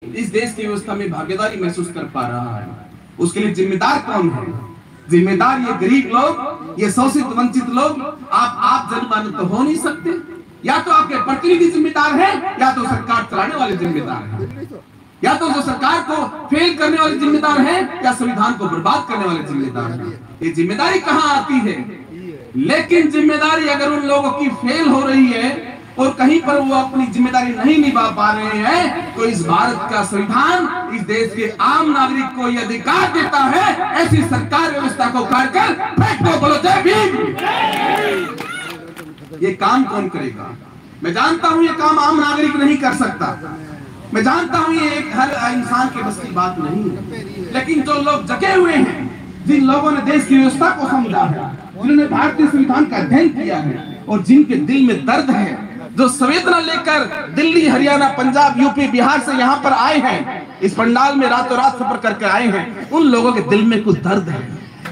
इस देश की व्यवस्था में भागीदारी महसूस कर पा रहा है, उसके लिए जिम्मेदार कौन है? जिम्मेदार ये गरीब लोग, ये शोषित वंचित लोग। आप जनमानव तो हो नहीं सकते। या तो आपके प्रतिनिधि जिम्मेदार है, या तो सरकार चलाने वाले जिम्मेदार है, या तो जो सरकार को फेल करने वाले जिम्मेदार है, या संविधान को बर्बाद करने वाले जिम्मेदार है। ये जिम्मेदारी कहां आती है? लेकिन जिम्मेदारी अगर उन लोगों की फेल हो रही है और कहीं पर वो अपनी जिम्मेदारी नहीं निभा पा रहे हैं, तो इस भारत का संविधान इस देश के आम नागरिक को यह अधिकार देता है, ऐसी सरकार व्यवस्था को काटकर फेंक दो। बोलो जय भीम। ये काम कौन करेगा? मैं जानता हूं ये काम आम नागरिक नहीं कर सकता, मैं जानता हूं ये एक हर इंसान के बस की बात नहीं है। लेकिन जो लोग जगे हुए हैं, जिन लोगों ने देश की व्यवस्था को समझा है, जिन्होंने भारतीय संविधान का अध्ययन किया है और जिनके दिल में दर्द है, जो संवेदना लेकर दिल्ली, हरियाणा, पंजाब, यूपी, बिहार से यहाँ पर आए हैं, इस पंडाल में रातों रात सफर करके आए हैं, उन लोगों के दिल में कुछ दर्द है।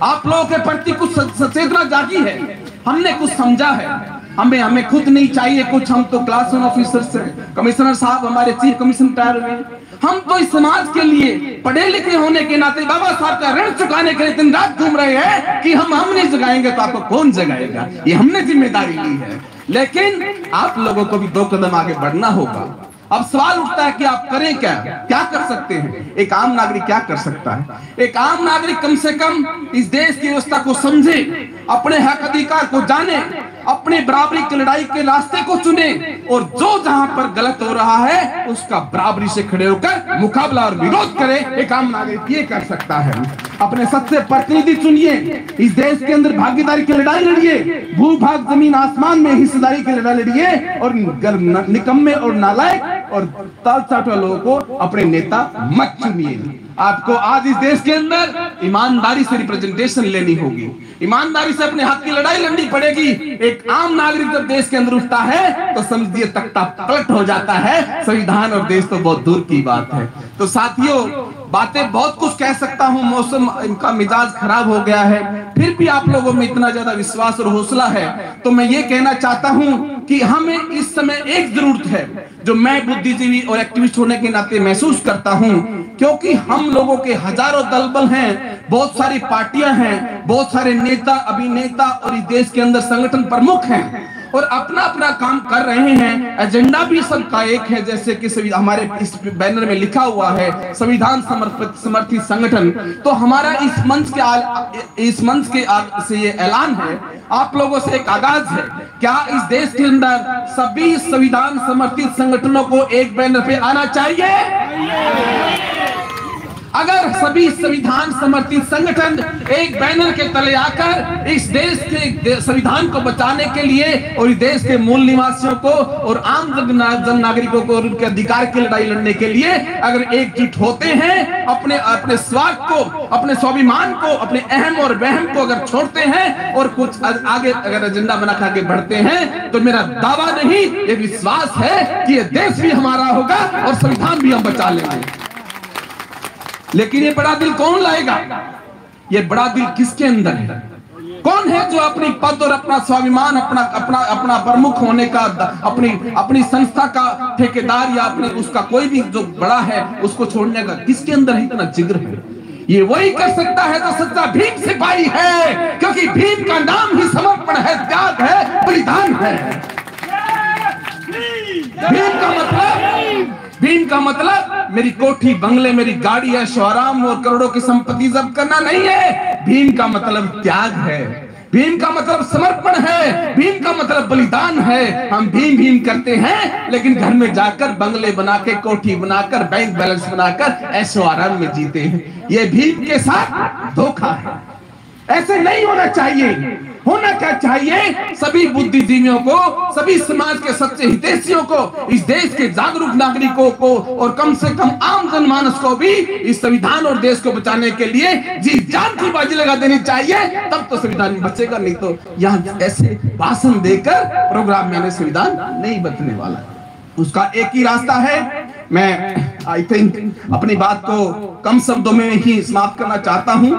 आप लोगों के प्रति कुछ सचेतना जागी है, हमने कुछ समझा है। हमें खुद नहीं चाहिए कुछ, हम तो क्लास 1 ऑफिसर्स हैं, कमिश्नर साहब हमारे चीफ कमिश्नर टायर में। हम तो इस समाज के लिए पढ़े लिखे होने के नाते बाबा साहब का ऋण चुकाने के लिए दिन रात घूम रहे हैं कि हम नहीं जगाएंगे तो आपको कौन जगाएगा? ये हमने जिम्मेदारी ली है। लेकिन आप लोगों को भी 2 कदम आगे बढ़ना होगा। अब सवाल उठता है कि आप करें क्या कर सकते हैं? एक आम नागरिक क्या कर सकता है? एक आम नागरिक कम से कम इस देश की व्यवस्था को समझे, अपने हक अधिकार को जाने, अपने बराबरी की लड़ाई के रास्ते को चुने और जो जहां पर गलत हो रहा है उसका बराबरी से खड़े होकर मुकाबला और विरोध करे। एक आम नागरिक ये कर सकता है। अपने सच्चे प्रतिनिधि चुनिए, इस देश के अंदर भागीदारी की लड़ाई लड़िए, भूभाग जमीन आसमान में हिस्सेदारी की लड़ाई लड़िए और निकम्मे और नालायक और तालचाट लोगों को अपने नेता मत चुनिए। आपको आज इस देश के अंदर ईमानदारी से रिप्रेजेंटेशन लेनी होगी, ईमानदारी से अपने हक की लड़ाई लड़नी पड़ेगी। एक आम नागरिक जब देश के अंदर उठता है तो समझिए तख्ता पलट हो जाता है, संविधान और देश तो बहुत दूर की बात है। तो साथियों, बातें बहुत कुछ कह सकता हूं, मौसम इनका मिजाज खराब हो गया है, फिर भी आप लोगों में इतना ज्यादा विश्वास और हौसला है, तो मैं ये कहना चाहता हूं कि हमें इस समय एक जरूरत है, जो मैं बुद्धिजीवी और एक्टिविस्ट होने के नाते महसूस करता हूं, क्योंकि हम लोगों के हजारों दलबल हैं, बहुत सारी पार्टियां हैं, बहुत सारे नेता, अभिनेता और इस देश के अंदर संगठन प्रमुख हैं और अपना अपना काम कर रहे हैं। एजेंडा भी सबका एक है, जैसे कि हमारे इस बैनर में लिखा हुआ है संविधान समर्थित संगठन। तो हमारा इस मंच के से ये ऐलान है, आप लोगों से एक आगाज है, क्या इस देश के अंदर सभी संविधान समर्थित संगठनों को एक बैनर पे आना चाहिए? अगर सभी संविधान समर्थित संगठन एक बैनर के तले आकर इस देश के संविधान को बचाने के लिए और इस देश के मूल निवासियों को और आम जन नागरिकों को और उनके अधिकार की लड़ाई लड़ने के लिए अगर एकजुट होते हैं, अपने स्वार्थ को, अपने स्वाभिमान को, अपने अहम और वहम को अगर छोड़ते हैं और कुछ आगे अगर एजेंडा बना के आगे बढ़ते हैं, तो मेरा दावा नहीं, ये विश्वास है कि ये देश भी हमारा होगा और संविधान भी हम बचा लेंगे। लेकिन ये बड़ा दिल कौन लाएगा? ये बड़ा दिल किसके अंदर है? कौन है जो अपनी पद और अपना स्वाभिमान, अपना प्रमुख होने का, अपनी संस्था का ठेकेदार या अपने उसका कोई भी जो बड़ा है उसको छोड़ने का किसके अंदर इतना जिगर है? ये वही कर सकता है जो सच्चा भीम सिपाही है, क्योंकि भीम का नाम ही समर्पण है, त्याग है, बलिदान है। भीम का मतलब मेरी कोठी बंगले, मेरी गाड़ी है, शोहराम और करोड़ों की संपत्ति जब्त करना नहीं है। भीम का मतलब त्याग है, भीम का मतलब समर्पण है, भीम का मतलब बलिदान है। हम भीम करते हैं, लेकिन घर में जाकर बंगले बना के, कोठी बनाकर, बैंक बैलेंस बनाकर ऐशो आराम में जीते हैं। ये भीम के साथ धोखा है। ऐसे नहीं होना चाहिए। होना क्या चाहिए? सभी बुद्धिजीवियों को, सभी समाज के सच्चे हितैषियों को, इस देश के जागरूक नागरिकों को और कम से कम आम जनमानस को भी इस संविधान और देश को बचाने के लिए जी जान की बाजी लगा देनी चाहिए, तब तो संविधान बचेगा। नहीं तो यहाँ ऐसे भाषण देकर प्रोग्राम में संविधान नहीं बचने वाला। उसका एक ही रास्ता है। मैं आई थिंक अपनी बात को कम शब्दों में ही समाप्त करना चाहता हूं,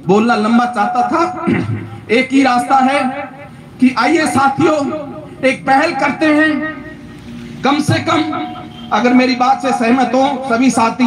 बोलना लंबा चाहता था। एक ही रास्ता है कि आइए साथियों, एक पहल करते हैं, कम से कम अगर मेरी बात से सहमत हो सभी साथी